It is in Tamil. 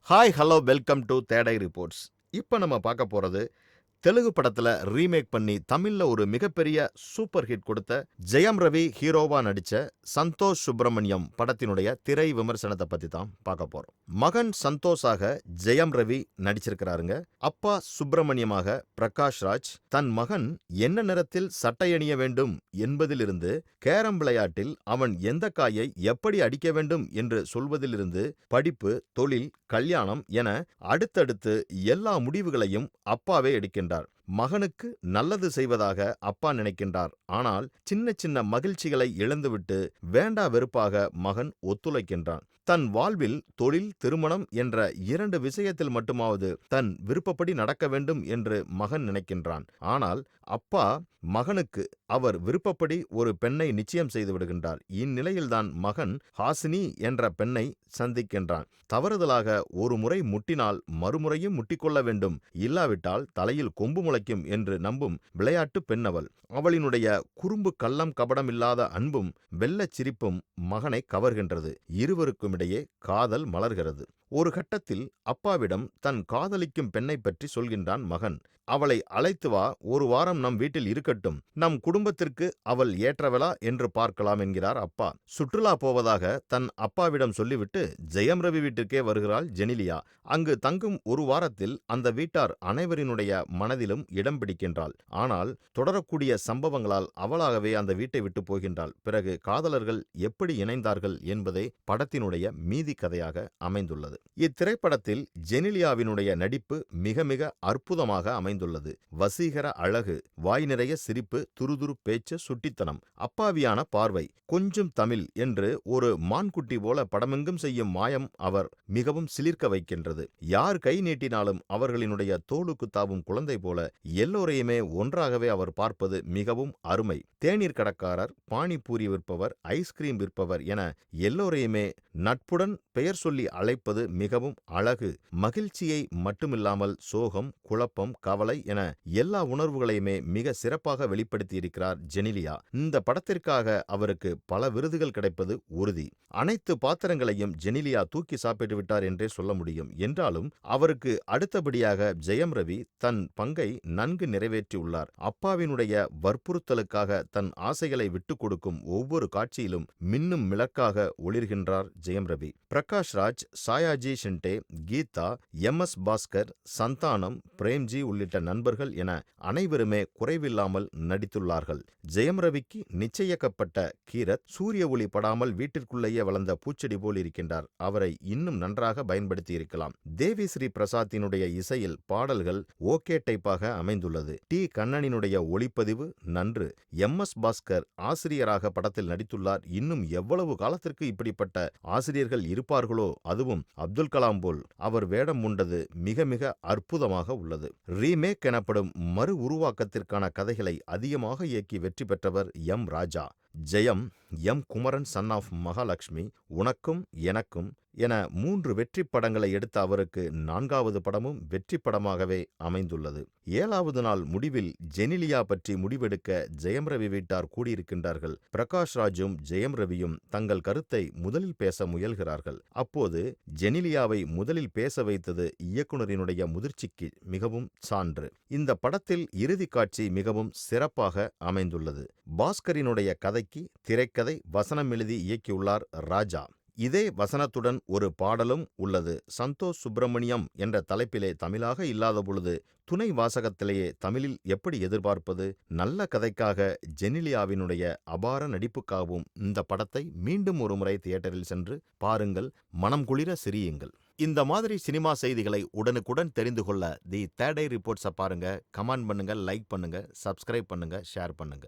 ஹாய் ஹலோ வெல்கம் டு தேடை ரிப்போர்ட்ஸ். இப்போ நம்ம பார்க்க போகிறது தெலுங்கு படத்தில் ரீமேக் பண்ணி தமிழில் ஒரு மிகப்பெரிய சூப்பர் ஹிட் கொடுத்த ஜெயம் ரவி ஹீரோவா நடித்த சந்தோஷ் சுப்பிரமணியம் படத்தினுடைய திரை விமர்சனத்தை பற்றி தான் பார்க்க போகிறோம். மகன் சந்தோஷாக ஜெயம் ரவி நடிச்சிருக்கிறாருங்க. அப்பா சுப்பிரமணியமாக பிரகாஷ் ராஜ். தன் மகன் என்ன நிறத்தில் சட்டை அணிய வேண்டும் என்பதிலிருந்து கேரம் விளையாட்டில் அவன் எந்த காயை எப்படி அடிக்க வேண்டும் என்று சொல்வதிலிருந்து படிப்பு, தொழில், கல்யாணம் என அடுத்தடுத்து எல்லா முடிவுகளையும் அப்பாவே எடுக்கின்றார். மகனுக்கு நல்லது செய்வதாக அப்பா நினைக்கின்றார். ஆனால் சின்ன சின்ன மகிழ்ச்சிகளை இழந்துவிட்டு வேண்டா வெறுப்பாக மகன் ஒத்துழைக்கின்றான். தன் வாழ்வில் தொழில், திருமணம் என்ற 2 விஷயத்தில் மட்டுமாவது தன் விருப்பப்படி நடக்க வேண்டும் என்று மகன் நினைக்கின்றான். ஆனால் அப்பா மகனுக்கு அவர் விருப்பப்படி ஒரு பெண்ணை நிச்சயம் செய்து விடுகின்றார். இந்நிலையில்தான் மகன் ஹாசினி என்ற பெண்ணை சந்திக்கின்றான். தவறுதலாக ஒரு முறை முட்டினால் மறுமுறையும் முட்டிக்கொள்ள வேண்டும், இல்லாவிட்டால் தலையில் கொம்பு முளைக்கும் என்று நம்பும் விளையாட்டு பெண் அவள். அவளினுடைய குறும்பு, கள்ளம், கபடம் இல்லாத அன்பும் வெள்ளச் சிரிப்பும் மகனை கவர்கின்றது. இருவருக்கும் இடையே காதல் மலர்கிறது. ஒரு கட்டத்தில் அப்பாவிடம் தன் காதலிக்கும் பெண்ணை பற்றி சொல்கின்றான் மகன். அவளை அழைத்து வா, ஒரு வாரம் நம் வீட்டில் இருக்கட்டும், நம் குடும்பத்திற்கு அவள் ஏற்றவளா என்று பார்க்கலாம் என்கிறார் அப்பா. சுற்றுலா போவதாக தன் அப்பாவிடம் சொல்லிவிட்டு ஜெயம் ரவி வீட்டிற்கே வருகிறாள் ஜெனிலியா. அங்கு தங்கும் ஒரு வாரத்தில் அந்த வீட்டார் அனைவரினுடைய மனதிலும் இடம் பிடிக்கின்றாள். ஆனால் தொடரக்கூடிய சம்பவங்களால் அவளாகவே அந்த வீட்டை விட்டு போகின்றாள். பிறகு காதலர்கள் எப்படி இணைந்தார்கள் என்பதே படத்தினுடைய மீதி கதையாக அமைந்துள்ளது. இத்திரைப்படத்தில் ஜெனிலியாவினுடைய நடிப்பு மிக மிக அற்புதமாக அமைந்துள்ளது. வசீகர அழகு, வாய் நிறைய சிரிப்பு, துருதுரு பேச்சு, சுட்டித்தனம், அப்பாவியான பார்வை, கொஞ்சம் தமிழ் என்று ஒரு மான்குட்டி போல படமெங்கும் செய்யும் மாயம் அவர் மிகவும் சிலிர்க்க வைக்கின்றது. யார் கை நீட்டினாலும் அவர்களினுடைய தோளுக்கு தாவும் குழந்தை போல எல்லோரையுமே ஒன்றாகவே அவர் பார்ப்பது மிகவும் அருமை. தேநீர் கடைக்காரர், பானிபூரி விற்பவர், ஐஸ்கிரீம் விற்பவர் என எல்லோரையுமே நட்புடன் பெயர் சொல்லி அழைப்பது மிகவும் அழகு. மகிழ்ச்சியை மட்டுமில்லாமல் சோகம், குழப்பம், கவலை என எல்லா உணர்வுகளையுமே மிக சிறப்பாக வெளிப்படுத்தியிருக்கிறார் ஜெனிலியா. இந்த படத்திற்காக அவருக்கு பல விருதுகள் கிடைப்பது உறுதி. அனைத்து பாத்திரங்களையும் ஜெனிலியா தூக்கி சாப்பிட்டு விட்டார் என்றே சொல்ல முடியும். என்றாலும் அவருக்கு அடுத்தபடியாக ஜெயம் ரவி தன் பங்கை நன்கு நிறைவேற்றியுள்ளார். அப்பாவினுடைய வற்புறுத்தலுக்காக தன் ஆசைகளை விட்டுக் கொடுக்கும் ஒவ்வொரு காட்சியிலும் மின்னும் மிளக்காக ஒளிர்கின்றார் ஜெயம் ரவி. பிரகாஷ் ராஜ், சாயாஜி ஷிண்டே, கீதா, MS பாஸ்கர், சந்தானம், பிரேம்ஜி உள்ளிட்ட நண்பர்கள் என அனைவருமே குறைவில்லாமல் நடித்துள்ளார்கள். ஜெயம் ரவிக்கு நிச்சயிக்கப்பட்ட கீரத் சூரிய ஒளி படாமல் வீட்டிற்குள்ளேயே வளர்ந்த பூச்செடி போல் இருக்கின்றார். அவரை இன்னும் நன்றாக பயன்படுத்தி இருக்கலாம். தேவி ஸ்ரீ பிரசாத்தினுடைய இசையில் பாடல்கள் ஓகே டைப்பாக அமைந்துள்ளது. டி கண்ணனினுடைய ஒளிப்பதிவு நன்று. MS பாஸ்கர் ஆசிரியராக படத்தில் நடித்துள்ளார். இன்னும் எவ்வளவு காலத்திற்கு இப்படிப்பட்ட ஆசிரியர்கள் இருப்பார்களோ, அதுவும் அப்துல் கலாம் போல் அவர் வேடம் உண்டது மிக மிக அற்புதமாக உள்ளது. ரீமேக் எனப்படும் மறு உருவாக்கத்திற்கான கதைகளை அதிகமாக இயக்கி வெற்றி பெற்றவர் ராஜா. ஜெயம், குமரன் சன் ஆஃப் மகாலட்சுமி, உனக்கும் எனக்கும் என 3 வெற்றி படங்களை எடுத்த அவருக்கு 4வது படமும் வெற்றி படமாகவே அமைந்துள்ளது. 7வது நாள் முடிவில் ஜெனிலியா பற்றி முடிவெடுக்க ஜெயம் ரவி வீட்டார் கூடியிருக்கின்றார்கள். பிரகாஷ் ராஜும் ஜெயம் ரவியும் தங்கள் கருத்தை முதலில் பேச முயல்கிறார்கள். அப்போது ஜெனிலியாவை முதலில் பேச வைத்தது இயக்குனரினுடைய முதிர்ச்சிக்கு மிகவும் சான்று. இந்த படத்தில் இறுதி காட்சி மிகவும் சிறப்பாக அமைந்துள்ளது. பாஸ்கரினுடைய கதைக்கு திரைக்கதை, வசனம் எழுதி இயக்கியுள்ளார் ராஜா. இதே வசனத்துடன் ஒரு பாடலும் உள்ளது. சந்தோஷ் சுப்பிரமணியம் என்ற தலைப்பிலே தமிழாக இல்லாத பொழுது துணை வாசகத்திலேயே தமிழில் எப்படி எதிர்பார்ப்பது? நல்ல கதைக்காக, ஜெனிலியாவினுடைய அபார நடிப்புக்காகவும் இந்த படத்தை மீண்டும் ஒரு முறை தியேட்டரில் சென்று பாருங்கள், மனம் குளிர சிரியுங்கள். இந்த மாதிரி சினிமா செய்திகளை உடனுக்குடன் தெரிந்து கொள்ள தி தேடை ரிப்போர்ட்ஸை பாருங்க. கமெண்ட் பண்ணுங்க, லைக் பண்ணுங்க, சப்ஸ்கிரைப் பண்ணுங்க, ஷேர் பண்ணுங்க.